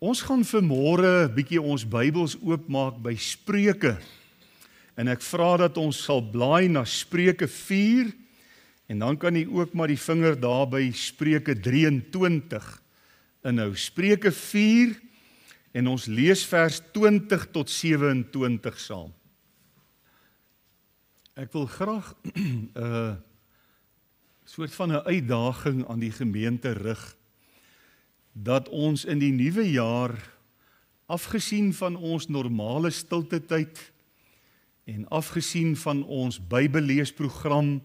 Ons gaan vanmôre 'n bietjie ons Bybels oopmaak by Spreuke. En ek vra dat ons sal blaai na Spreuke 4 en dan kan jy ook maar die vinger daar by Spreuke 23 inhou. Spreuke 4 en ons lees vers 20 tot 27 saam. Ek wil graag 'n soort van 'n uitdaging aan die gemeente rig, dat ons in die nuwe jaar, afgesien van ons normale stilte tyd en afgesien van ons Bybelleesprogram,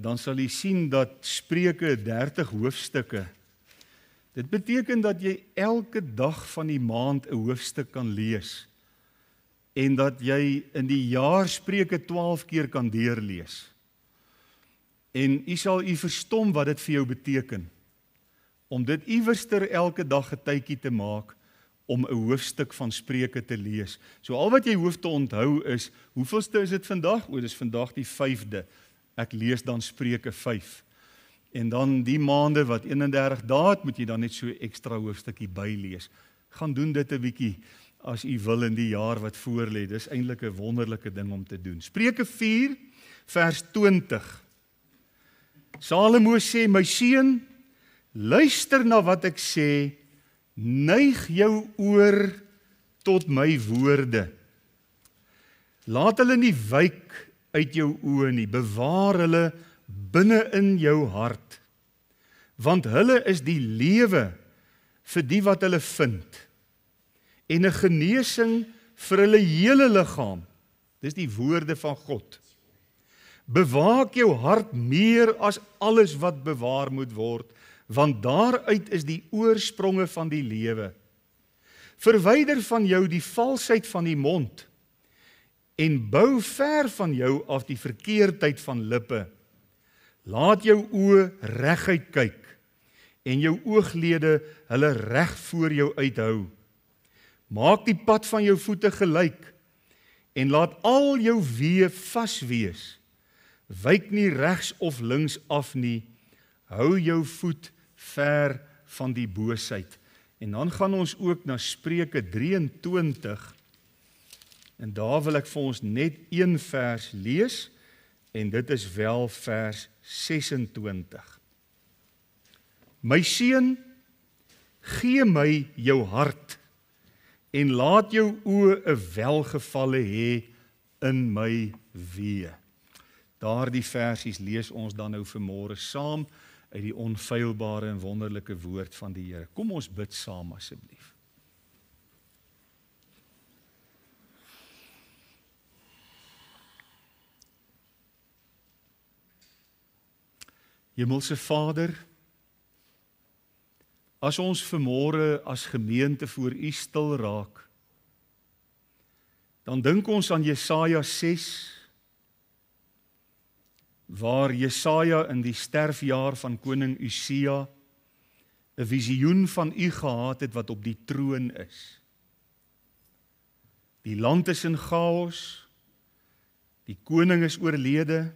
dan sal jy sien dat Spreuke 30 hoofstukke. Dit beteken dat jy elke dag van die maand 'n hoofstuk kan lees en dat jy in die jaar Spreuke 12 keer kan deurlees. En jy sal verstom wat dit vir jou beteken, om dit iewerster elke dag 'n tydjie te maak, om 'n hoofstuk van Spreuke te lees. So al wat jy hoef te onthou is, hoeveelste is dit vandag? Dit is vandag die 5de. Ek lees dan Spreuke 5. En dan die maande wat 31 dae het, moet jy dan net so 'n ekstra hoofstukkie bylees. Gaan doen dit 'n bietjie as u wil in die jaar wat voorlê. Dis eintlik 'n wonderlike ding om te doen. Spreuke 4 vers 20. Salomo sê, my seun, luister na wat ek sê, neig jou oor tot my woorde. Laat hulle nie wyk uit jou oë nie, bewaar hulle binne in jou hart, want hulle is die lewe vir die wat hulle vind, en 'n genesing vir hulle hele liggaam. Dis die woorde van God. Bewaak jou hart meer as alles wat bewaar moet word, want daaruit is die oorspronge van die lewe. Verwyder van jou die valsheid van die mond, en bou ver van jou af die verkeerdheid van lippe. Laat jou oë reguit kyk, en jou ooglede hulle reg voor jou uithou. Maak die pad van jou voete gelyk, en laat al jou weë vas wees. Wyk nie regs of links af nie, hou jou voet ver van die boosheid. En dan gaan ons ook na Spreuke 23, en daar wil ek vir ons net een vers lees, en dit is wel vers 26. My seun, gee my jou hart, en laat jou oë 'n welgevalle hê in my weë. Daardie versies lees ons dan nou vanmôre saam uit die onfeilbare en wonderlike woord van die Here. Kom ons bid saam asseblief. Hemelse Vader, as ons vanmôre as gemeente voor U stil raak, dan dink ons aan Jesaja 6, waar Jesaja in die sterfjaar van koning Usia 'n visioen van U gehad het wat op die troon is. Die land is in chaos, die koning is oorlede,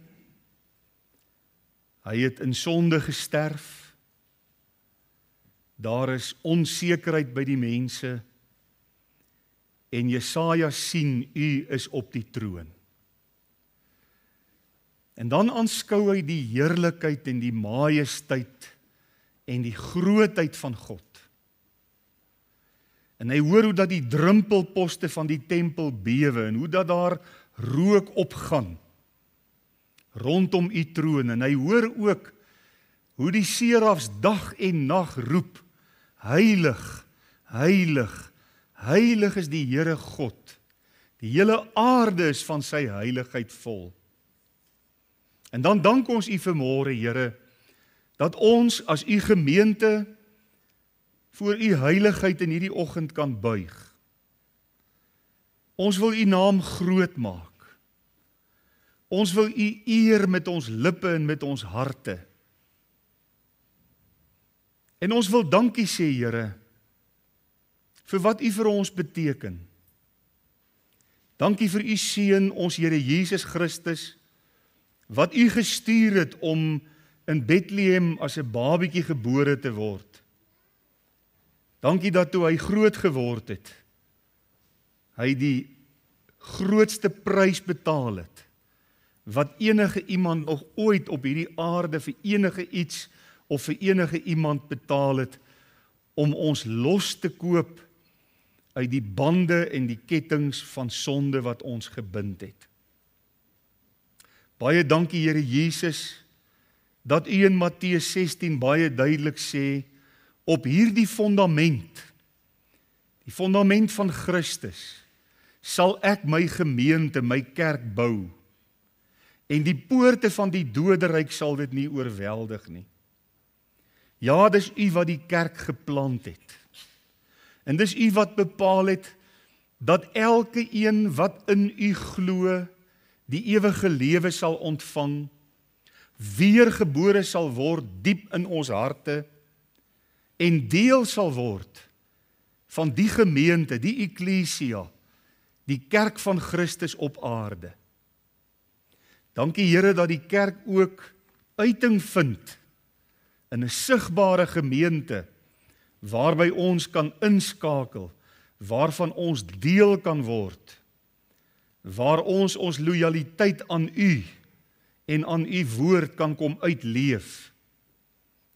hy het in sonde gesterf, daar is onsekerheid by die mense, en Jesaja sien U is op die troon. En dan aanskou hy die heerlikheid en die majesteit en die grootheid van God. En hy hoor hoe dat die drumpelposte van die tempel bewe en hoe dat daar rook opgaan rondom U troon. En hy hoor ook hoe die serafs dag en nag roep, heilig, heilig, heilig is die Here God. Die hele aarde is van sy heiligheid vol. En dan dank ons U vanmôre, Here, dat ons as U gemeente voor U heiligheid in hierdie oggend kan buig. Ons wil U naam groot maak. Ons wil U eer met ons lippe en met ons harte. En ons wil dankie sê, Here, vir wat U vir ons beteken. Dankie vir U seun, ons Here Jesus Christus, wat U gestuur het om in Bethlehem as 'n babietjie gebore te word. Dankie dat toe hy groot geword het, hy die grootste prys betaal het, wat enige iemand nog ooit op hierdie aarde vir enige iets of vir enige iemand betaal het, om ons los te koop uit die bande en die kettings van sonde wat ons gebind het. Baie dankie Here Jesus, dat U in Matteus 16 baie duidelik sê, op hierdie fondament, die fondament van Christus, sal ek my gemeente, my kerk bou, en die poorte van die doderyk sal dit nie oorweldig nie. Ja, dis U wat die kerk geplant het, en dis U wat bepaal het, dat elke een wat in U glo, die ewige lewe sal ontvang, weergebore sal word diep in ons harte, en deel sal word van die gemeente, die eklesia, die kerk van Christus op aarde. Dankie Here dat die kerk ook uiting vind in 'n sigbare gemeente, waarby ons kan inskakel, waarvan ons deel kan word, waar ons lojaliteit aan U en aan U woord kan kom uitleef.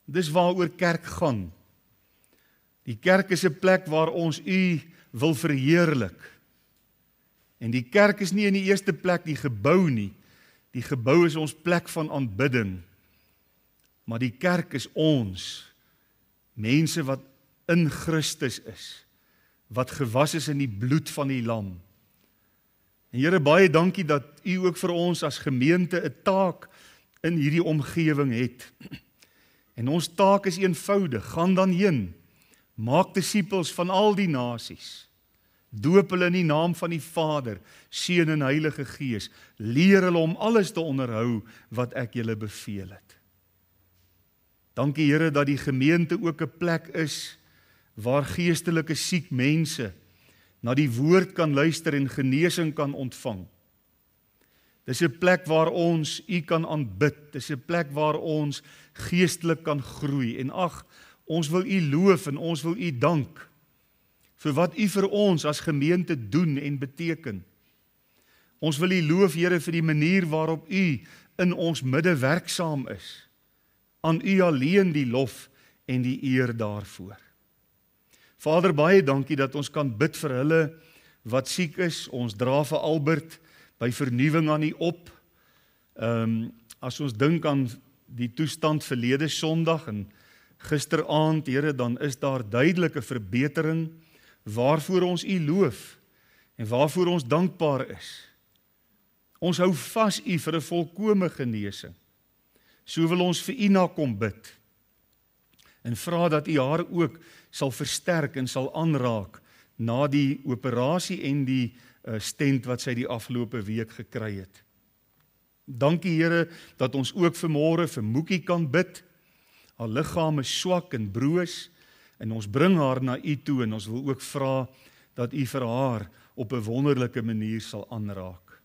Dis waaroor kerk gaan. Die kerk is 'n plek waar ons U wil verheerlik. En die kerk is nie in die eerste plek die gebou nie. Die gebou is ons plek van aanbidding. Maar die kerk is ons, mense wat in Christus is, wat gewas is in die bloed van die lam. En Here, baie dankie dat U ook vir ons as gemeente 'n taak in hierdie omgewing het. En ons taak is eenvoudig, gaan dan heen, maak disippels van al die nasies, doop hulle in die naam van die Vader, Seun en Heilige Gees, leer hulle om alles te onderhou wat ek julle beveel het. Dankie Here dat die gemeente ook 'n plek is waar geestelike siek mense na die woord kan luister en genesing kan ontvang. Dis 'n plek waar ons U kan aanbid, dis 'n plek waar ons geestelik kan groei. En ag, ons wil U loof en ons wil U dank vir wat U vir ons as gemeente doen en beteken. Ons wil U loof, Here, vir die manier waarop U in ons midde werksaam is. Aan U alleen die lof en die eer daarvoor. Vader, baie dankie dat ons kan bid vir hulle wat siek is. Ons dra vir Albert by vernuwing aan U op. As ons dink aan die toestand verlede Sondag en gisteraand, Here, dan is daar duidelike verbetering waarvoor ons U loof en waarvoor ons dankbaar is. Ons hou vas U vir 'n volkome genesing. So wil ons vir U na kom bid en vra dat U haar ook sal versterk en sal aanraak na die operasie en die stent wat sy die afgelope week gekry het. Dankie Here dat ons ook vanmôre vir Moekie kan bid. Haar liggaam is swak en broos en ons bring haar na U toe en ons wil ook vra dat U vir haar op 'n wonderlike manier sal aanraak.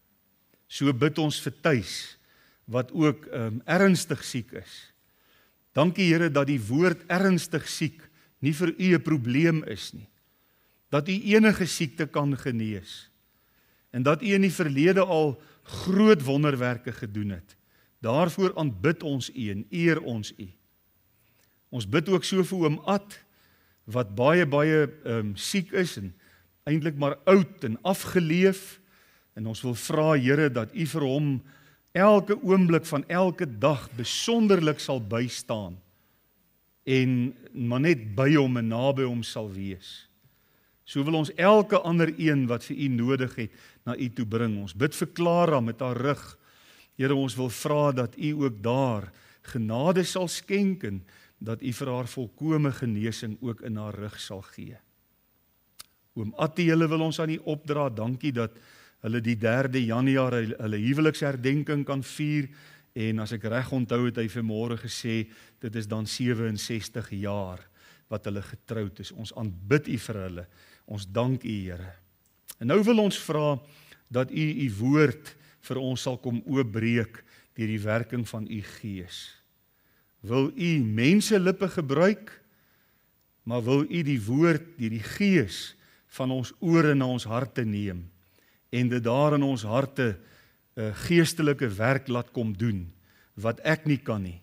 So bid ons vir Tuis wat ook ernstig siek is. Dankie Here dat die woord ernstig siek nie vir U 'n probleem is nie. Dat U enige siekte kan genees. En dat U in die verlede al groot wonderwerke gedoen het. Daarvoor aanbid ons U en eer ons U. Ons bid ook so vir oom Ad, wat baie siek is en eintlik maar oud en afgeleef. En ons wil vra Here dat U vir hom elke oomblik van elke dag besonderlik sal bystaan en maar net by hom en naby hom sal wees. So wil ons elke ander een wat vir U nodig het na U toe bring. Ons bid vir Clara met haar rug. Here, ons wil vra dat U ook daar genade sal skenk en dat U vir haar volkome genesing ook in haar rug sal gee. Oom Attie, hulle wil ons aan U opdra. Dankie dat hulle die 3 Januarie hulle huweliksherdenking kan vier en as ek reg onthou het hy vanmôre gesê dit is dan 67 jaar wat hulle getroud is. Ons aanbid U vir hulle. Ons dank U, Here. En nou wil ons vra dat U woord vir ons sal kom oopbreek deur die werking van U Gees. Wil U mense lippe gebruik, maar wil U die woord, die Gees van ons ore na ons harte neem en dit daar in ons harte 'n geestelike werk laat kom doen, wat ek nie kan nie.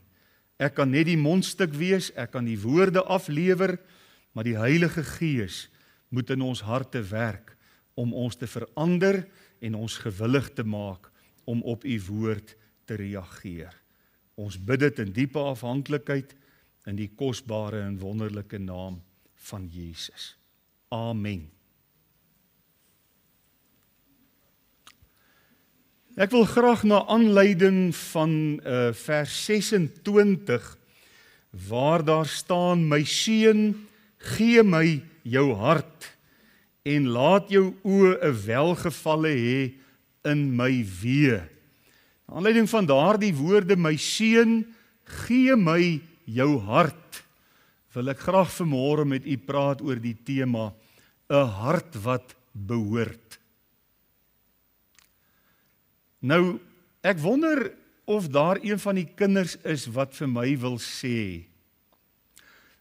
Ek kan net die mondstuk wees, ek kan die woorde aflewer, maar die Heilige Gees moet in ons harte werk om ons te verander en ons gewillig te maak om op U woord te reageer. Ons bid dit in diepe afhanklikheid in die kosbare en wonderlike naam van Jesus. Amen. Ek wil graag na aanleiding van vers 26 waar daar staan: my seun, gee my jou hart en laat jou oë 'n welgevalle hê in my weë. Na aanleiding van daardie woorde, my seun, gee my jou hart, wil ek graag vanmôre met u praat oor die tema 'n hart wat behoort. Nou, ek wonder of daar een van die kinders is wat vir my wil sê,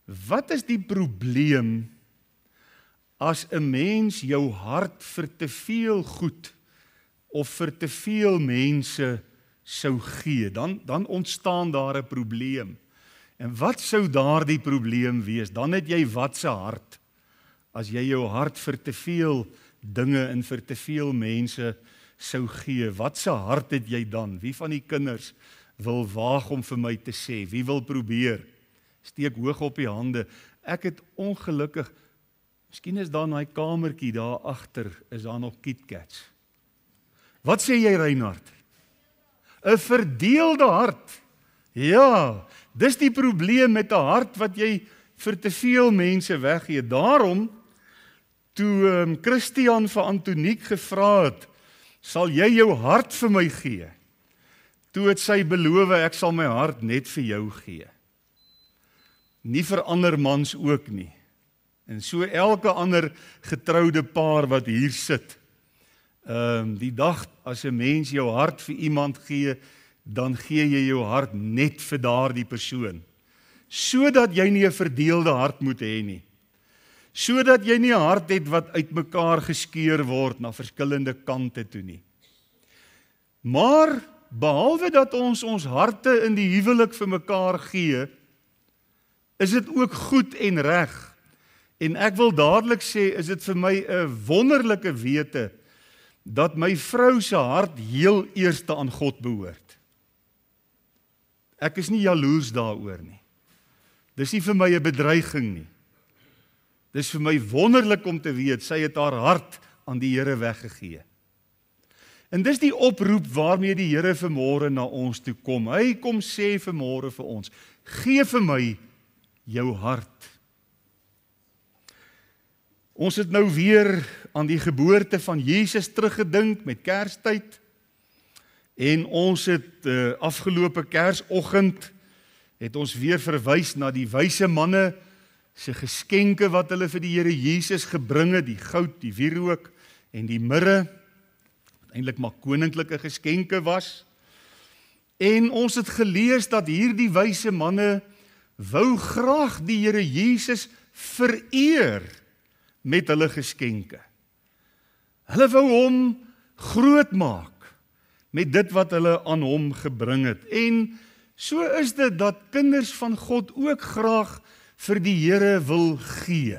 wat is die probleem as 'n mens jou hart vir te veel goed of vir te veel mense sou gee, dan ontstaan daar 'n probleem. En wat sou daardie probleem wees? Dan het jy wat se hart? As jy jou hart vir te veel dinge en vir te veel mense sou gee, wat se hart het jy dan? Wie van die kinders wil waag om vir my te sê? Wie wil probeer? Steek hoog op die hande. Ek het ongelukkig, miskien is daar in daai kamertjie daar agter, is daar nog KitKats. Wat sê jy, Reinhard? 'n verdeelde hart. Ja, dis die probleem met 'n hart wat jy vir te veel mense weggee. Daarom, toe Christian vir Antoniek gevra het, sal jy jou hart vir my gee? Toe het sy beloof, ek sal my hart net vir jou gee. Nie vir ander mans ook nie. En so elke ander getroude paar wat hier sit, die dag as 'n mens jou hart vir iemand gee, dan gee jy jou hart net vir daardie persoon. Sodat jy nie 'n verdeelde hart moet hê nie. Sodat jy nie 'n hart het wat uitmekaar geskeur word na verskillende kante toe nie. Maar behalwe dat ons harte in die huwelik vir mekaar gee, is dit ook goed en reg. En ek wil dadelik sê, is dit vir my 'n wonderlike wete dat my vrou se hart heel eerste aan God behoort. Ek is nie jaloers daaroor nie. Dis nie vir my 'n bedreiging nie. Dis vir my wonderlik om te weet, sy het haar hart aan die Here weggegee. En dis die oproep waarmee die Here vanmôre na ons toe kom. Hy kom sê vanmôre vir ons, gee vir my jou hart. Ons het nou weer aan die geboorte van Jesus teruggedink met Kerstyd. En ons het afgelope Kersoggend het ons weer verwys na die wyse manne se geskenke wat hulle vir die Here Jesus gebring het, die goud, die wierook en die mirre, wat eintlik maar koninklike geskenke was. En ons het gelees dat hierdie wyse manne wou graag die Here Jesus vereer met hulle geskenke. Hulle wou hom groot maak met dit wat hulle aan hom gebring het. En so is dit dat kinders van God ook graag vir die Here wil gee.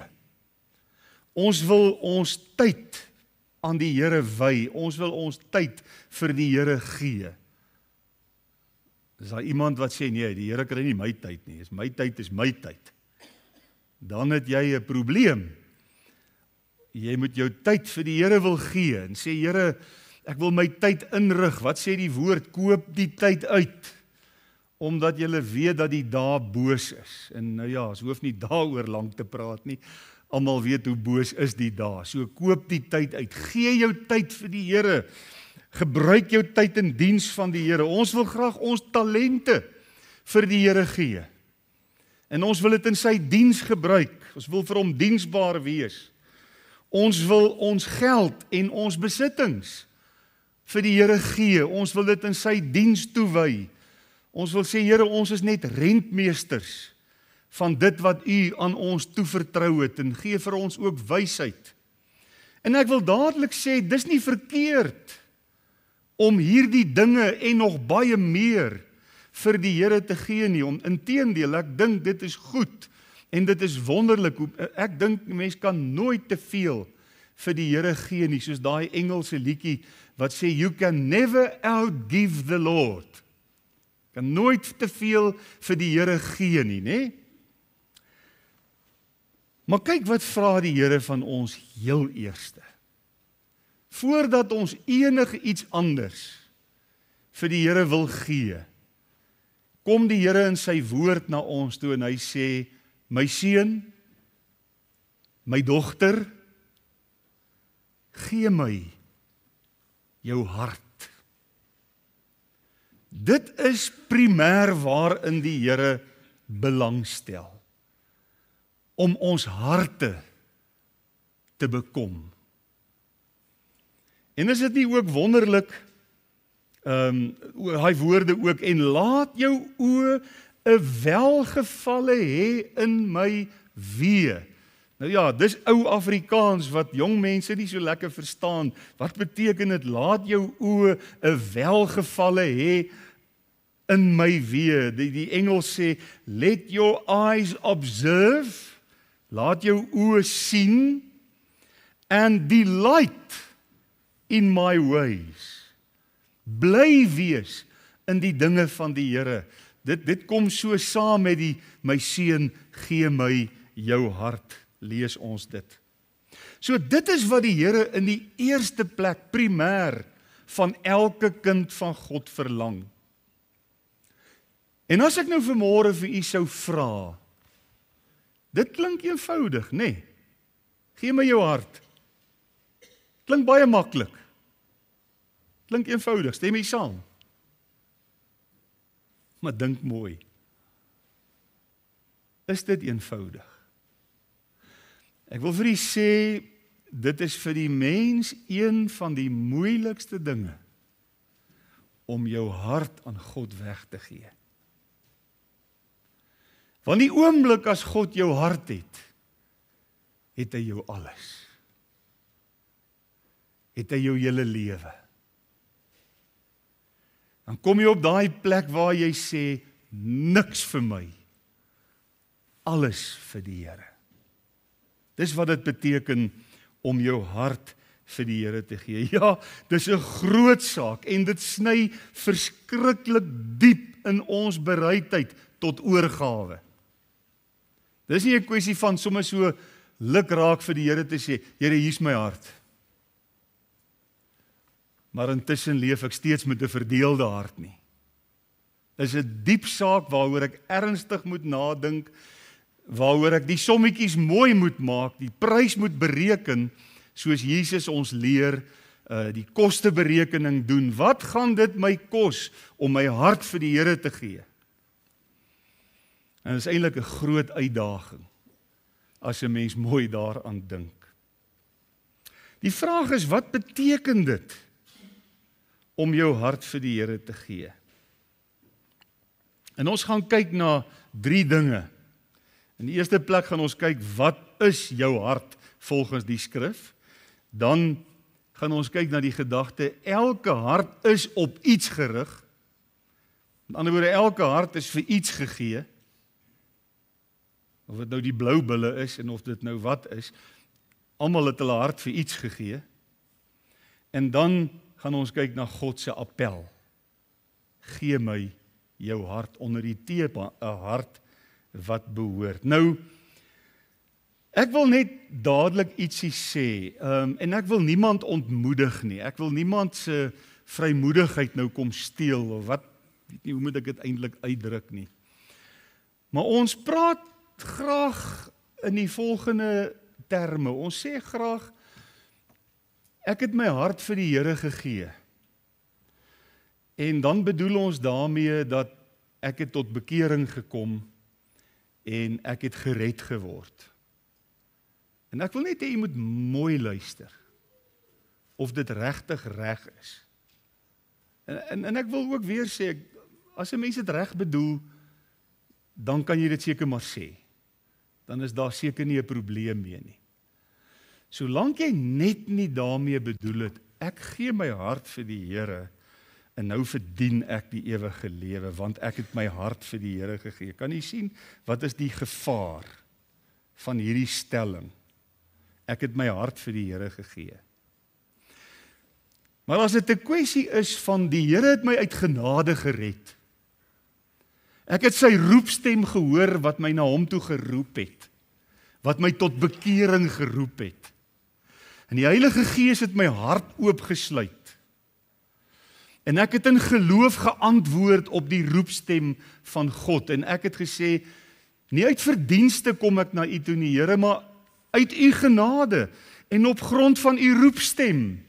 Ons wil ons tyd aan die Here wy. Ons wil ons tyd vir die Here gee. Is daar iemand wat sê, nee, die Here kry nie my tyd nie. My tyd is my tyd. Dan het jy 'n probleem. Jy moet jou tyd vir die Here wil gee en sê, Here, ek wil my tyd inrig. Wat sê die woord? Koop die tyd uit. Omdat jy weet dat die dae boos is. En nou ja, ons hoef nie daaroor lank te praat nie. Almal weet hoe boos is die dae. So koop die tyd uit. Gee jou tyd vir die Here. Gebruik jou tyd in diens van die Here. Ons wil graag ons talente vir die Here gee. En ons wil dit in sy diens gebruik. Ons wil vir hom diensbaar wees. Ons wil ons geld en ons besittings vir die Here gee. Ons wil dit in sy diens toewy. Ons wil sê, Here, ons is net rentmeesters van dit wat U aan ons toevertrou het en gee vir ons ook wysheid. En ek wil dadelik sê, dis nie verkeerd om hierdie dinge en nog baie meer vir die Here te gee nie. Inteendeel, ek dink dit is goed en dit is wonderlik. Ek dink mens kan nooit te veel vir die Here gee nie, soos daai Engelse liedjie wat sê, you can never outgive the Lord. Kan nooit te veel vir die Here gee nie, né? Maar kyk wat vra die Here van ons heel eerste. Voordat ons enige iets anders vir die Here wil gee, kom die Here in sy woord na ons toe en hy sê, my seun, my dogter, gee my jou hart. Dit is primêr waarin die Here belangstel, om ons harte te bekom. En is dit nie ook wonderlik, hy woorde ook, en laat jou oë 'n welgevalle hê in my weë. Nou ja, dis ou Afrikaans wat jong mense nie so lekker verstaan. Wat beteken dit, laat jou oë 'n welgevalle hê in my weë? Die Engels sê, let your eyes observe, laat jou oë sien, and delight in my ways. Bly wees in die dinge van die Here. Dit kom so saam met die, my seun, gee my jou hart. Lees ons dit. So dit is wat die Here in die eerste plek primêr van elke kind van God verlang. En as ek nou vanmôre vir u sou vra, dit klink eenvoudig, né? Nee? Gee my jou hart. Klink baie maklik. Klink eenvoudig, stem jy saam? Maar dink mooi. Is dit eenvoudig? Ek wil vir u sê, dit is vir die mens een van die moeilikste dinge om jou hart aan God weg te gee. Want die oomblik as God jou hart het, het hy jou alles. Het hy jou hele lewe. Dan kom jy op daai plek waar jy sê, niks vir my, alles vir die Here. Dis wat dit beteken om jou hart vir die Here te gee. Ja, dis 'n groot saak en dit sny verskriklik diep in ons bereidheid tot oorgawe. Dis nie 'n kwessie van sommer so luk raak vir die Here te sê, Here, hier's my hart. Maar intussen leef ek steeds met 'n verdeelde hart nie. Dis 'n diep saak waaroor ek ernstig moet nadink, waaroor ek die sommetjies mooi moet maak, die prys moet bereken, soos Jesus ons leer, die kosteberekening doen. Wat gaan dit my kos om my hart vir die Here te gee? En dit is eintlik 'n groot uitdaging, as 'n mens mooi daaraan dink. Die vraag is, wat beteken dit om jou hart vir die Here te gee? En ons gaan kyk na 3 dinge. In die eerste plek gaan ons kyk, wat is jou hart volgens die skrif? Dan gaan ons kyk na die gedagte, elke hart is op iets gerig. Met ander woorde, elke hart is vir iets gegee. Of dit nou die blou bulle is, en of dit nou wat is, almal het hulle hart vir iets gegee. En dan gaan ons kyk na God se appel. Gee my jou hart onder die teken, 'n hart wat behoort. Nou, ek wil net dadelik ietsie sê, en ek wil niemand ontmoedig nie, ek wil niemand se vrymoedigheid nou kom steel, of wat, weet nie, hoe moet ek dit eintlik uitdruk nie. Maar ons praat graag in die volgende terme, ons sê graag, ek het my hart vir die Here gegee, en dan bedoel ons daarmee dat ek het tot bekering gekom, en ek het gered geword. En ek wil net hê jy moet mooi luister, of dit regtig reg is. En ek wil ook weer sê, as 'n mens dit reg bedoel, dan kan jy dit seker maar sê. dan is daar seker nie 'n probleem mee nie. Solank jy net nie daarmee bedoel het, ek gee my hart vir die Here, en nou verdien ek die ewige lewe, want ek het my hart vir die Here gegee. Kan jy sien, wat is die gevaar van hierdie stelling? Ek het my hart vir die Here gegee. Maar as dit 'n kwessie is van die Here het my uit genade gered, ek het sy roepstem gehoor wat my na hom toe geroep het, wat my tot bekering geroep het, en die Heilige Gees het my hart oopgesluit, en ek het in geloof geantwoord op die roepstem van God, en ek het gesê, nie uit verdienste kom ek na u toe nie, Here, maar uit u genade, en op grond van u roepstem,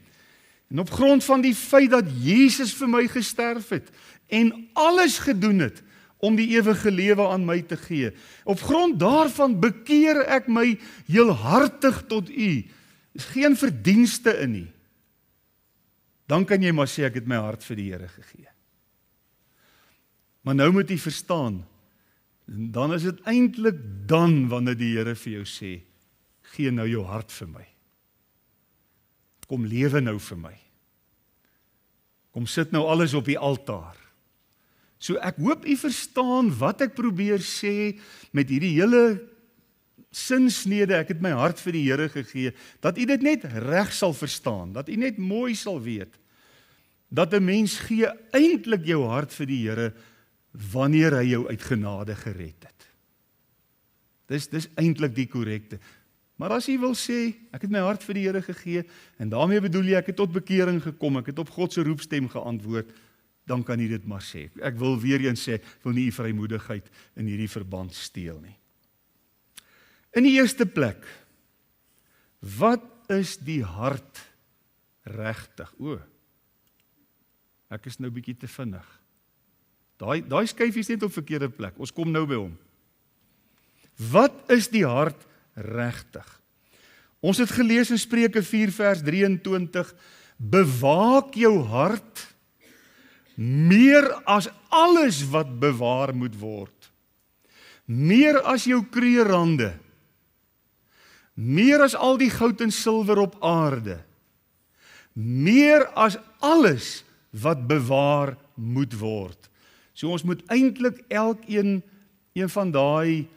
en op grond van die feit dat Jesus vir my gesterf het, en alles gedoen het, om die ewige lewe aan my te gee. Op grond daarvan bekeer ek my heelhartig tot u. Is geen verdienste in nie. Dan kan jy maar sê ek het my hart vir die Here gegee. Maar nou moet jy verstaan, dan is dit eintlik dan wanneer die Here vir jou sê, gee nou jou hart vir my. Kom lewe nou vir my. Kom sit nou alles op die altaar. So ek hoop u verstaan wat ek probeer sê met hierdie hele sinsnede, ek het my hart vir die Here gegee, dat u dit net reg sal verstaan, dat u net mooi sal weet, dat 'n mens gee eintlik jou hart vir die Here, wanneer hy jou uit genade gered het. Dis eintlik die korrekte. Maar as jy wil sê, ek het my hart vir die Here gegee, en daarmee bedoel jy, ek het tot bekering gekom, ek het op God se roepstem geantwoord, dan kan jy dit maar sê. Ek wil weer eens sê, ek wil nie die vrymoedigheid in hierdie verband steel nie. In die eerste plek, wat is die hart regtig? Ek is nou bietjie te vinnig. Daai skyfie is net op verkeerde plek, ons kom nou by hom. Wat is die hart regtig? Ons het gelees in Spreuke 4 vers 23, bewaak jou hart meer as alles wat bewaar moet word. Meer as jou kreurande. Meer as al die goud en silwer op aarde. Meer as alles wat bewaar moet word. So ons moet eintlik elkeen een van daai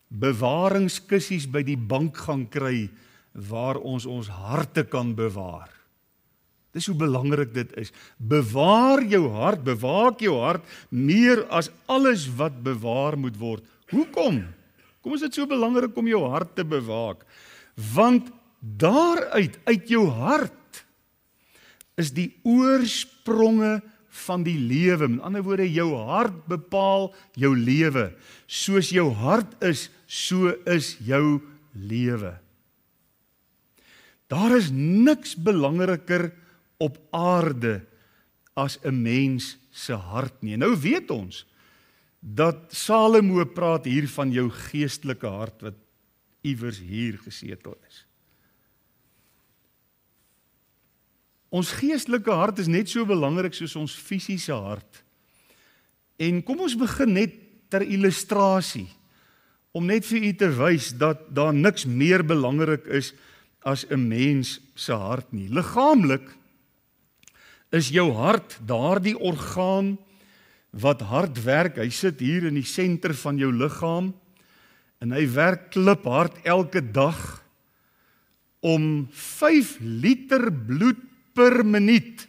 bewaringskussies by die bank gaan kry, waar ons harte kan bewaar. Dis hoe belangrik dit is. Bewaar jou hart, bewaak jou hart, meer as alles wat bewaar moet word. Hoekom? Kom is dit so belangrik om jou hart te bewaak? Want daaruit, uit jou hart, is die oorspronge van die lewe. Met ander woorde, jou hart bepaal jou lewe. Soos jou hart is, so is jou lewe. Daar is niks belangriker op aarde as 'n mens se hart nie. Nou weet ons dat Salomo praat hier van jou geestelike hart wat iewers hier gesetel is. Ons geestelike hart is net so belangrik soos ons fisiese hart. En kom ons begin net ter illustrasie, om net vir u te wys dat daar niks meer belangrik is as 'n mens se hart nie. Liggaamlik is jou hart daardie orgaan wat hard werk. Hy sit hier in die senter van jou liggaam en hy werk kliphard elke dag om 5 liter bloed per minuut.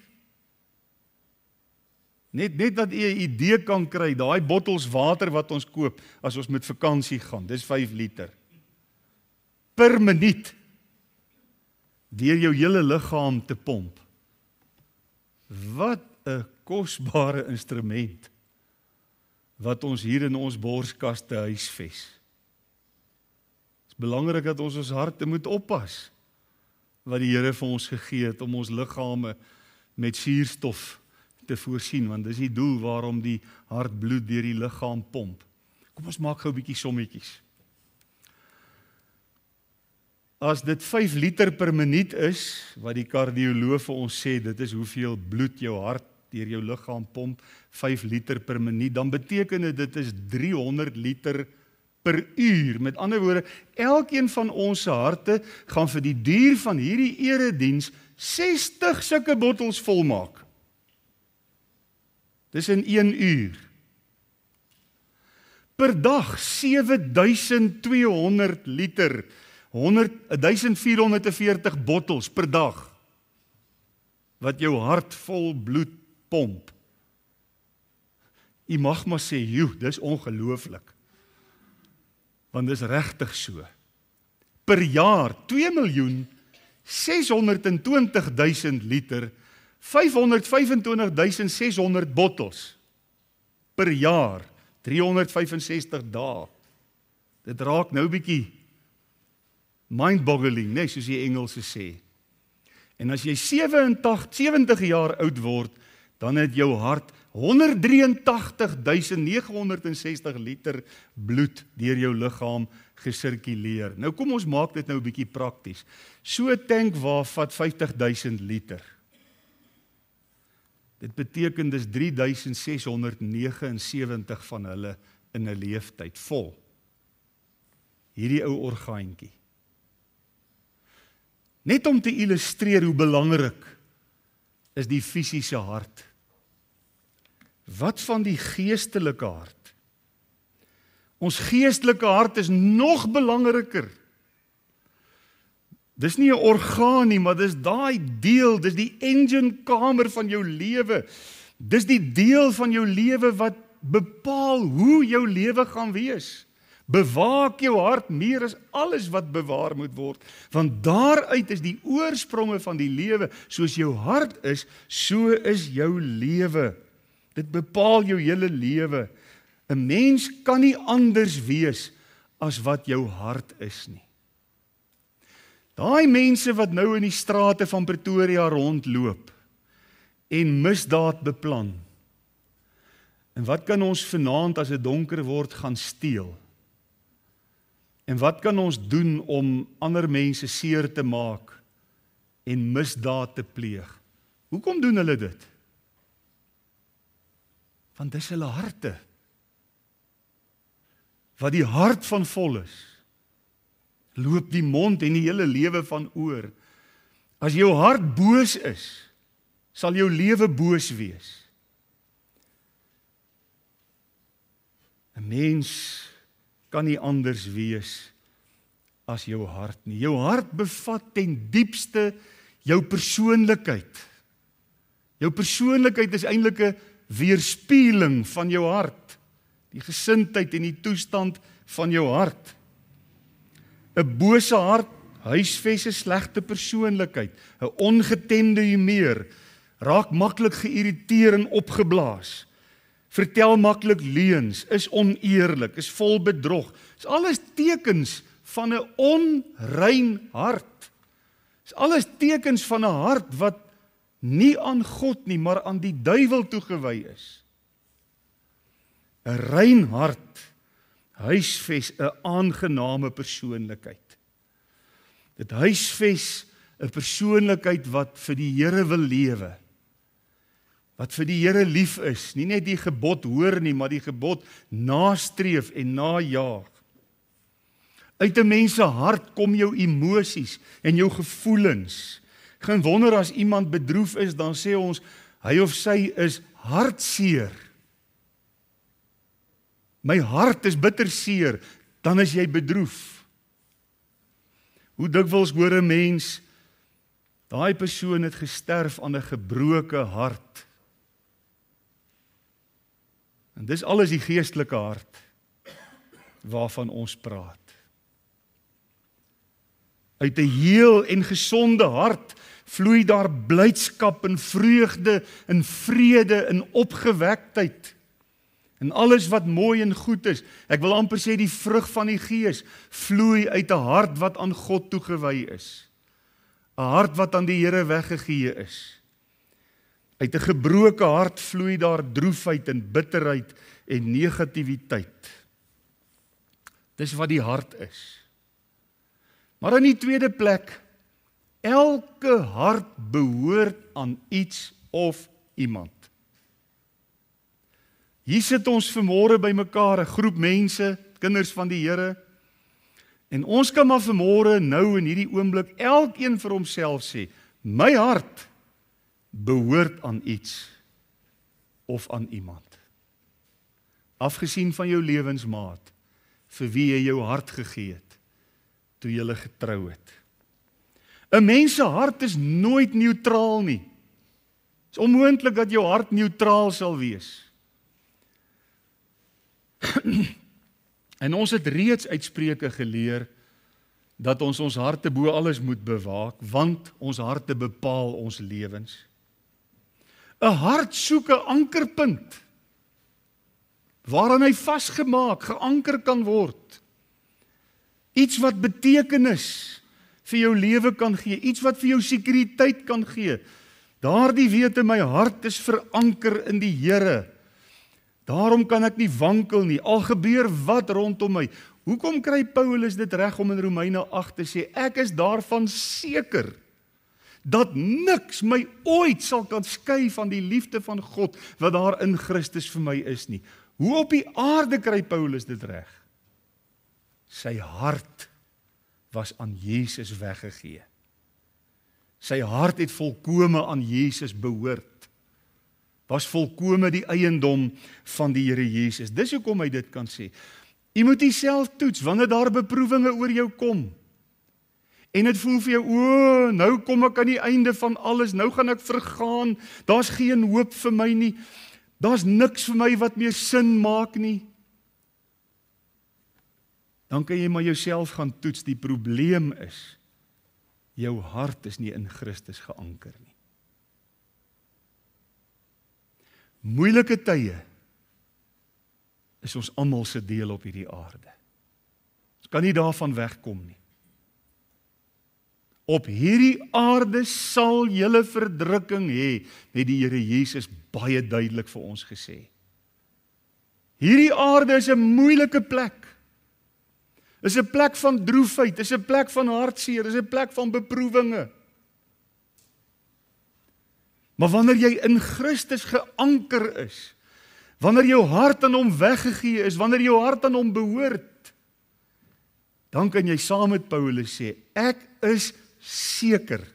Net dat jy 'n idee kan kry, daai bottels water wat ons koop as ons met vakansie gaan, dis 5 liter per minuut deur jou hele liggaam te pomp. Wat 'n kosbare instrument wat ons hier in ons borskaste huisves. Dit is belangrik dat ons harte moet oppas wat die Here vir ons gegee het om ons liggame met suurstof te voorsien, want dis die doel waarom die hart bloed deur die liggaam pomp. Kom ons maak gou 'n bietjie sommetjies. As dit 5 liter per minuut is, wat die kardioloog vir ons sê, dit is hoeveel bloed jou hart deur jou liggaam pomp, 5 liter per minuut, dan beteken dit is 300 liter per uur. Met ander woorde, elkeen van ons se harte gaan vir die duur van hierdie erediens 60 sulke bottels volmaak. Dis in 1 uur. Per dag 7200 liter, 1440 bottels per dag, wat jou hart vol bloed pomp. Jy mag maar sê, dis ongelooflik. Want dis regtig so. Per jaar 2.620.000 liter, 525.600 bottels. Per jaar, 365 dae. Dit raak nou bietjie mind-boggling, nee, soos die Engelse sê. En as jy 70 jaar oud word, dan het jou hart 183.960 liter bloed deur jou liggaam gesirkuleer. Nou kom ons maak dit nou 'n bietjie prakties. So 'n tank vat 50.000 liter. Dit beteken dis 3.679 van hulle in 'n leeftyd vol. Hierdie ou orgaantjie. Net om te illustreer hoe belangrik is die fisiese hart. Wat van die geestelike hart? Ons geestelike hart is nog belangriker. Dis nie 'n orgaan nie, maar dis daai deel, dis die engine kamer van jou lewe. Dis die deel van jou lewe wat bepaal hoe jou lewe gaan wees. Bewaak jou hart meer as alles wat bewaar moet word, want daaruit is die oorspronge van die lewe. Soos jou hart is, so is jou lewe. Dit bepaal jou hele lewe. 'n Mens kan nie anders wees as wat jou hart is nie. Daai mense wat nou in die strate van Pretoria rondloop en misdaad beplan. En wat kan ons vanaand as dit donker word gaan steel? En wat kan ons doen om ander mense seer te maak en misdaad te pleeg? Hoekom doen hulle dit? Want dis hulle harte. Wat die hart van vol is, loop die mond en die hele lewe van oor. As jou hart boos is, sal jou lewe boos wees. 'n Mens kan nie anders wees as jou hart nie. Jou hart bevat ten diepste jou persoonlikheid. Jou persoonlikheid is eintlik 'n weerspieëling van jou hart. Die gesindheid en die toestand van jou hart. 'n Bose hart huisves 'n slegte persoonlikheid, 'n ongetemde humeur, raak maklik geïrriteer en opgeblaas. Vertel maklik leuns, is oneerlik, is vol bedrog. Dis alles tekens van 'n onrein hart. Dis alles tekens van 'n hart wat nie aan God nie, maar aan die duiwel toegewy is. 'n Rein hart huisves 'n aangename persoonlikheid. Dit huisves 'n persoonlikheid wat vir die Here wil lewe. Wat vir die Here lief is, nie net die gebod hoor nie, maar die gebod nastreef en najaag. Uit 'n mens se hart kom jou emosies en jou gevoelens. Geen wonder as iemand bedroef is, dan sê ons, hy of sy is hartseer. My hart is bitterseer, dan is jy bedroef. Hoe dikwels hoor 'n mens, daai persoon het gesterf aan 'n gebroke hart. En dis alles die geestelike hart waarvan ons praat. Uit 'n heel en gesonde hart vloei daar blydskap en vreugde en vrede en opgewektheid en alles wat mooi en goed is. Ek wil amper sê die vrug van die Gees vloei uit 'n hart wat aan God toegewy is. 'n Hart wat aan die Here weggegee is. Uit 'n gebroke hart vloei daar droefheid en bitterheid en negativiteit. Dis wat die hart is. Maar in die tweede plek, elke hart behoort aan iets of iemand. Hier sit ons vanmôre by mekaar, 'n groep mense, kinders van die Here. En ons kan maar vanmôre nou in hierdie oomblik elkeen vir homself sê, my hart behoort aan iets of aan iemand. Afgesien van jou lewensmaat, vir wie jy jou hart gegee het, toe jy getrou het. 'n Mens se hart is nooit neutraal nie. Het is onmoontlik dat jou hart neutraal sal wees. En ons het reeds uit Spreuke geleer, dat ons harte bo alles moet bewaak, want ons harte bepaal ons lewens. 'n Hart soek 'n ankerpunt, waaraan hy vasgemaak, geanker kan word. Iets wat betekenis vir jou lewe kan gee, iets wat vir jou sekuriteit kan gee. Daardie wete, my hart is veranker in die Here. Daarom kan ek nie wankel nie, al gebeur wat rondom my. Hoekom kry Paulus dit reg om in Romeine 8 te sê, ek is daarvan seker, dat niks my ooit sal kan skei van die liefde van God, wat daar in Christus vir my is nie. Hoe op die aarde kry Paulus dit reg? Sy hart was aan Jesus weggegee. Sy hart het volkome aan Jesus behoort. Was volkome die eiendom van die Here Jesus. Dis hoekom hy dit kan sê. Jy moet jouself toets, wanneer daar beproewinge oor jou kom. En dit voel vir jou, nou kom ek aan die einde van alles, nou gaan ek vergaan, daar's geen hoop vir my nie, daar's niks vir my wat meer sin maak nie. Dan kan jy maar jouself gaan toets. Die probleem is, jou hart is nie in Christus geanker nie. Moeilike tye is ons almal se deel op hierdie aarde. Ons kan nie daarvan wegkom nie. Op hierdie aarde sal julle verdrukking hê, het die Here Jesus baie duidelik vir ons gesê. Hierdie aarde is 'n moeilike plek. Is 'n plek van droefheid, is 'n plek van hartseer, is 'n plek van beproewinge. Maar wanneer jy in Christus geanker is, wanneer jou hart aan hom weggegee is, wanneer jou hart aan hom behoort, dan kan jy saam met Paulus sê, ek is seker,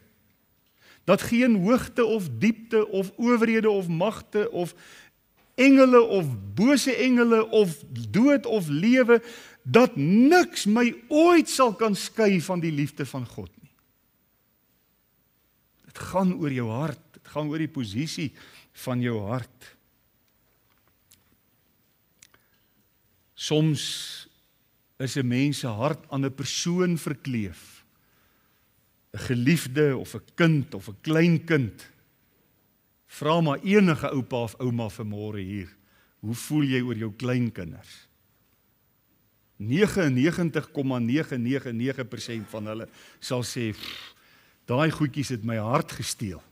dat geen hoogte of diepte of owerhede of magte of engele of bose engele of dood of lewe, dat niks my ooit sal kan skei van die liefde van God nie. Dit gaan oor jou hart, dit gaan oor die posisie van jou hart. Soms is 'n mens se hart aan 'n persoon verkleef. 'n Geliefde of 'n kind of 'n kleinkind. Vra maar enige oupa of ouma vanmôre hier, hoe voel jy oor jou kleinkinders? 99,999% van hulle sal sê, daai goedjies het my hart gesteel.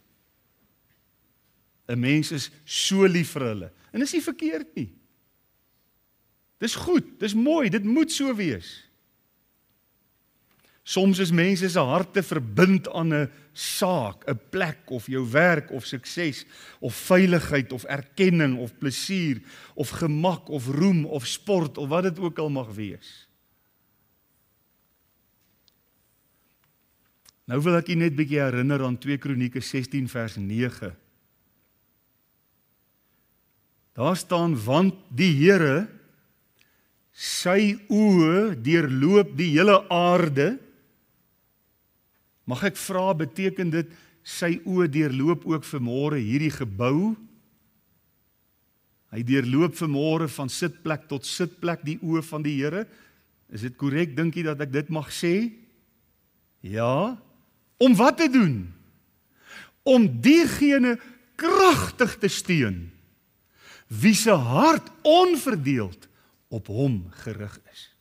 'n Mens is so lief vir hulle. En is nie verkeerd nie. Dis goed, dis mooi, dit moet so wees. Soms is mense se harte verbind aan 'n saak, 'n plek of jou werk of sukses of veiligheid of erkenning of plesier of gemak of roem of sport of wat dit ook al mag wees. Nou wil ek u net bietjie herinner aan 2 Kronieke 16 vers 9. Daar staan, want die Here, sy oë deurloop die hele aarde. Mag ek vra, beteken dit, sy oë deurloop ook vanmôre hierdie gebou? Hy deurloop vanmôre van sitplek tot sitplek die oë van die Here? Is dit korrek, dink jy, dat ek dit mag sê? Ja. Om wat te doen? Om diegene kragtig te steun, wie se hart onverdeeld op hom gerig is.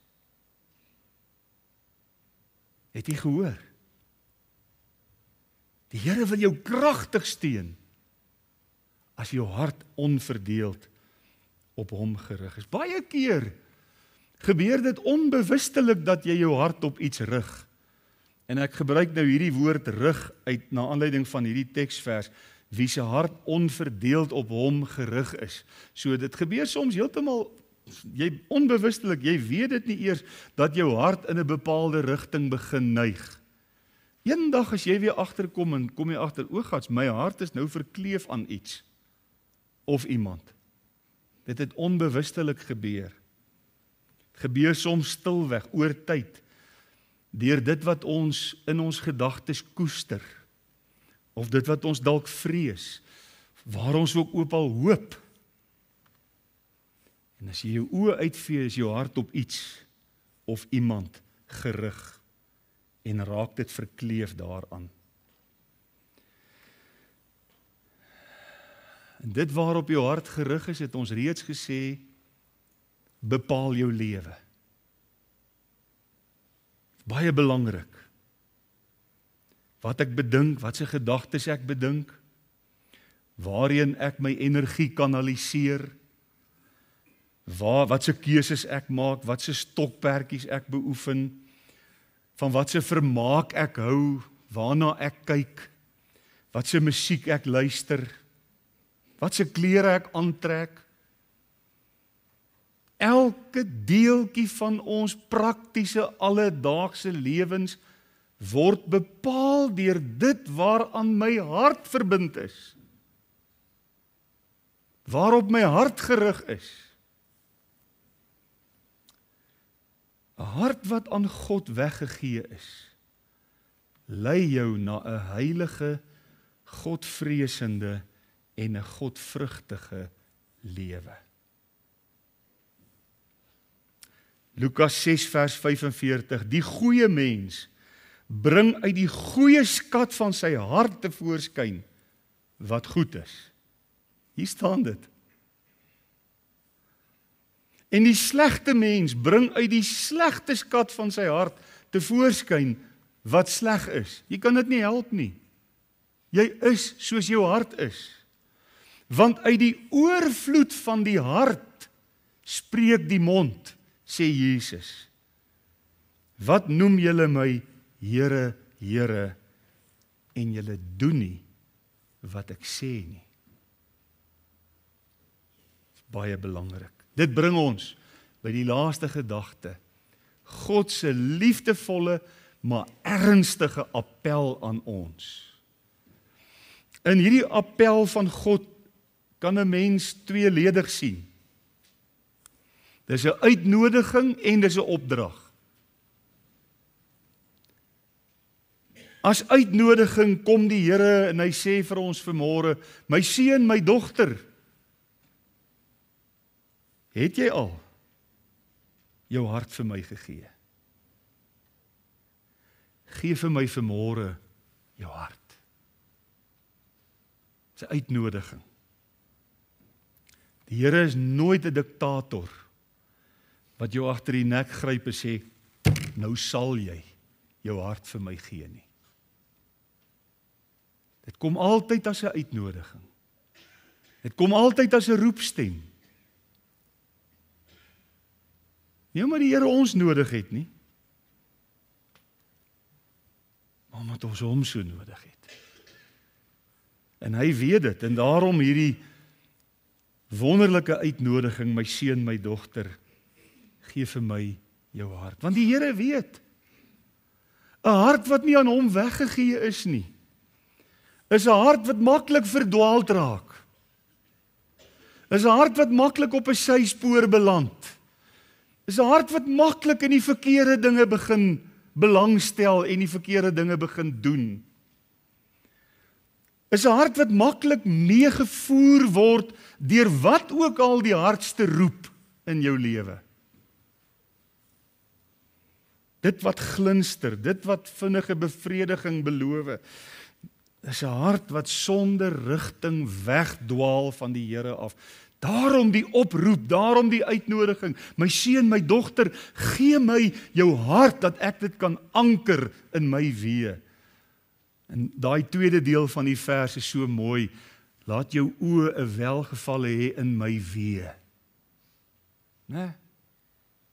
Het jy gehoor? Die Here wil jou kragtig steun, as jou hart onverdeeld op hom gerig is. Baie keer gebeur dit onbewustelik dat jy jou hart op iets rig. En ek gebruik nou hierdie woord rig uit na aanleiding van hierdie teksvers, wie se hart onverdeeld op hom gerig is. So dit gebeur soms heeltemal onbewustelik, jy weet dit nie eers, dat jou hart in 'n bepaalde rigting begin neig. Eendag as jy weer agterkom en kom jy agter, o gats, my hart is nou verkleef aan iets of iemand. Dit het onbewustelik gebeur. Gebeur soms stilweg oor tyd, deur dit wat ons in ons gedagtes koester, of dit wat ons dalk vrees, waar ons ook al hoop. En as jy jou oë uitvee, is jou hart op iets of iemand gerig en raak dit verkleef daaraan. En dit waarop jou hart gerig is, het ons reeds gesê, bepaal jou lewe. Baie belangrik. Wat ek bedink, wat se gedagtes ek bedink, waarheen ek my energie kanaliseer, wat se keuses ek maak, wat se stokperdjies ek beoefen, van wat se vermaak ek hou, waarna ek kyk, wat se musiek ek luister, wat se klere ek aantrek. Elke deeltjie van ons praktiese alledaagse lewens word bepaal deur dit waaraan my hart verbind is. Waarop my hart gerig is. 'n Hart wat aan God weggegee is, lei jou na 'n heilige, Godvreesende en 'n Godvrugtige lewe. Lukas 6 vers 45, die goeie mens bring uit die goeie skat van sy hart tevoorskyn wat goed is. Hier staan dit. En die slegte mens bring uit die slegte skat van sy hart tevoorskyn wat sleg is. Jy kan dit nie help nie. Jy is soos jou hart is. Want uit die oorvloed van die hart spreek die mond, sê Jesus. Wat noem julle my Here, Here, en julle doen nie wat ek sê nie. Dit is baie belangrik. Dit bring ons by die laaste gedagte. God se liefdevolle, maar ernstige appel aan ons. In hierdie appel van God kan 'n mens tweeledig sien. Dis 'n uitnodiging en dis 'n opdrag. As uitnodiging kom die Here en hy sê vir ons vanmôre, my seun, my dogter, het jy al jou hart vir my gegee? Gee vir my vanmôre jou hart. Dis 'n uitnodiging. Die Here is nooit 'n diktator wat jou agter die nek gryp en sê, nou sal jy jou hart vir my gee nie. Dit kom altyd as 'n uitnodiging. Dit kom altyd as 'n roepstem. Nie omdat die Here ons nodig het nie, maar omdat ons hom so nodig het. En hy weet dit, en daarom hierdie wonderlike uitnodiging, my seun, my dogter, gee vir my jou hart. Want die Here weet, 'n hart wat nie aan hom weggegee is nie, is 'n hart wat maklik verdwaald raak. Is 'n hart wat maklik op 'n syspoor beland. Is 'n hart wat maklik in die verkeerde dinge begin belangstel en die verkeerde dinge begin doen. Is 'n hart wat maklik meegevoer word deur wat ook al die hardste roep in jou lewe. Dit wat glinster, dit wat vinnige bevrediging beloof, is 'n hart wat sonder rigting wegdwaal van die Here af. Daarom die oproep, daarom die uitnodiging. My seun, my dogter, gee my jou hart dat ek dit kan anker in my wee. En daai tweede deel van die vers is so mooi. Laat jou oë 'n welgevalle hê in my wee. Né?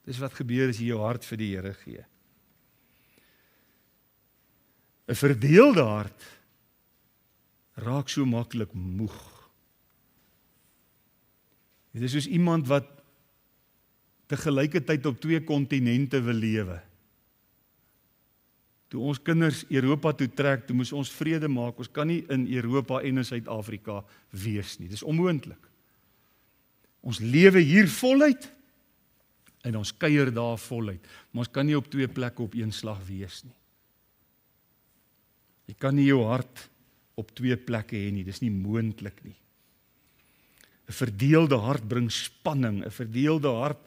Dis wat gebeur as jy jou hart vir die Here gee. 'n verdeelde hart raak so maklik moeg. Dit is soos iemand wat tegelijkertijd op 2 kontinente wil lewe. Toe ons kinders Europa toe trek, toe moes ons vrede maak, ons kan nie in Europa en in Suid-Afrika wees nie, dis onmoontlik. Ons lewe hier voluit, en ons kuier daar voluit, maar ons kan nie op 2 plekke op een slag wees nie. Jy kan nie jou hart op 2 plekke hê nie, dis nie moontlik nie. 'n verdeelde hart bring spanning, 'n verdeelde hart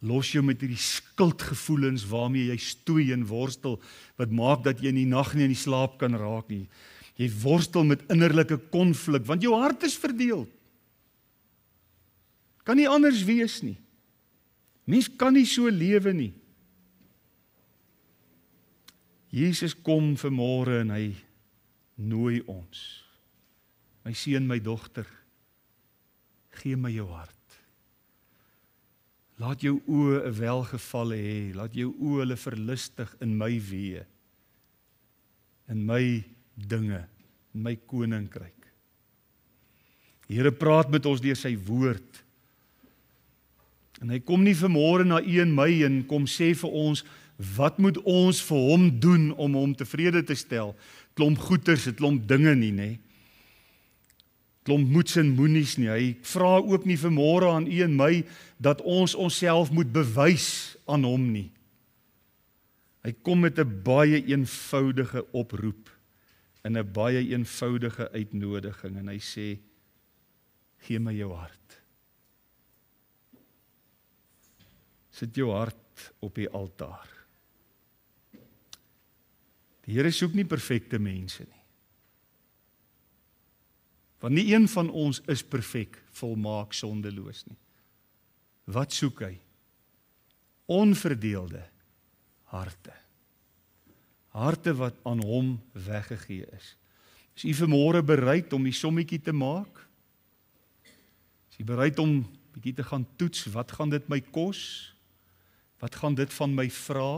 los jou met hierdie skuldgevoelens waarmee jy stoei en worstel, wat maak dat jy in die nag nie in die slaap kan raak nie. Jy worstel met innerlike konflik, want jou hart is verdeel. Kan nie anders wees nie. Mens kan nie so lewe nie. Jesus kom vanmôre en hy nooi ons. My seun, my dogter, gee my jou hart. Laat jou oë 'n welgevalle hê, laat jou oë hulle verlustig in my weë, in my dinge, in my koninkryk. Die Here praat met ons deur sy woord. En hy kom nie vanmôre na u en my en kom sê vir ons, wat moet ons vir hom doen om hom tevrede te stel? Klomp goeters, 'n klomp dinge nie, nê? Klomp moets en moenies nie. Hy vra ook nie vanmôre aan u en my dat ons onsself moet bewys aan hom nie. Hy kom met 'n baie eenvoudige oproep en 'n baie eenvoudige uitnodiging en hy sê, gee my jou hart. Sit jou hart op die altaar. Die Here soek nie perfekte mense nie. Want nie een van ons is perfek, volmaak, sondeloos nie. Wat soek hy? Onverdeelde harte. Harte wat aan hom weggegee is. Is u vanmôre bereid om die sommetjie te maak? Is u bereid om bietjie te gaan toets, wat gaan dit my kos? Wat gaan dit van my vra?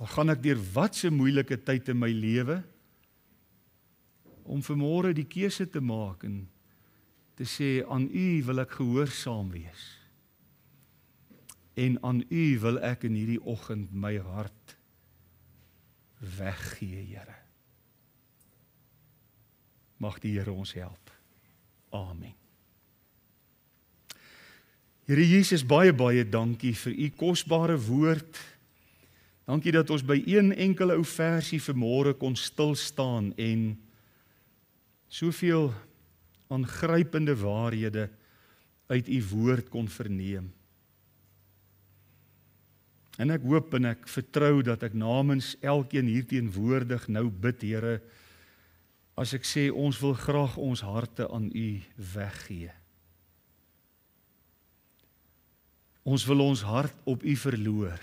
Al gaan ek deur watse moeilike tyd in my lewe, om vanmôre die keuse te maak en te sê, aan u wil ek gehoorsaam wees. En aan u wil ek in hierdie oggend my hart weggee, Here. Mag die Here ons help. Amen. Here Jesus, baie dankie vir u kosbare woord. Dankie dat ons by een enkele ou versie vanmôre kon stil staan en soveel aangrypende waarhede uit u woord kon verneem. En ek hoop en ek vertrou dat ek namens elkeen hier teenwoordig nou bid, Here, as ek sê ons wil graag ons harte aan u weggee. Ons wil ons hart op u verloor.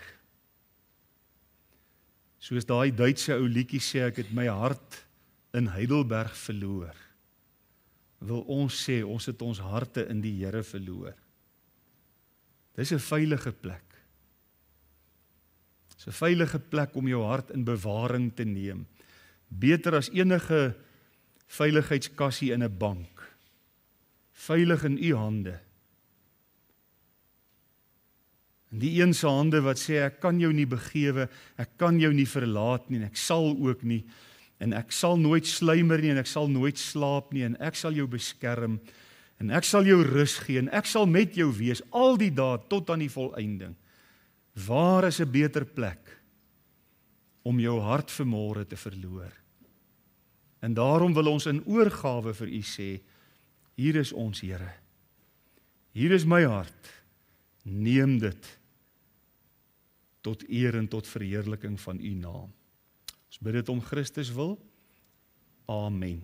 Soos daai Duitse ou liedjie sê, ek het my hart in Heidelberg verloor. Wil ons sê, ons het ons harte in die Here verloor. Dis 'n veilige plek. Dis 'n veilige plek om jou hart in bewaring te neem. Beter as enige veiligheidskassie in 'n bank. Veilig in u hande. En die een se hande wat sê, ek kan jou nie begewe, ek kan jou nie verlaat nie, en ek sal ook nie, en ek sal nooit sluimer nie, en ek sal nooit slaap nie, en ek sal jou beskerm, en ek sal jou rus gee, en ek sal met jou wees, al die dae tot aan die volëinding. Waar is 'n beter plek om jou hart vanmôre te verloor? En daarom wil ons in oorgawe vir u sê, hier is ons Here. Hier is my hart. Neem dit tot eer en tot verheerliking van u naam. Ons bid dit om Christus wil. Amen.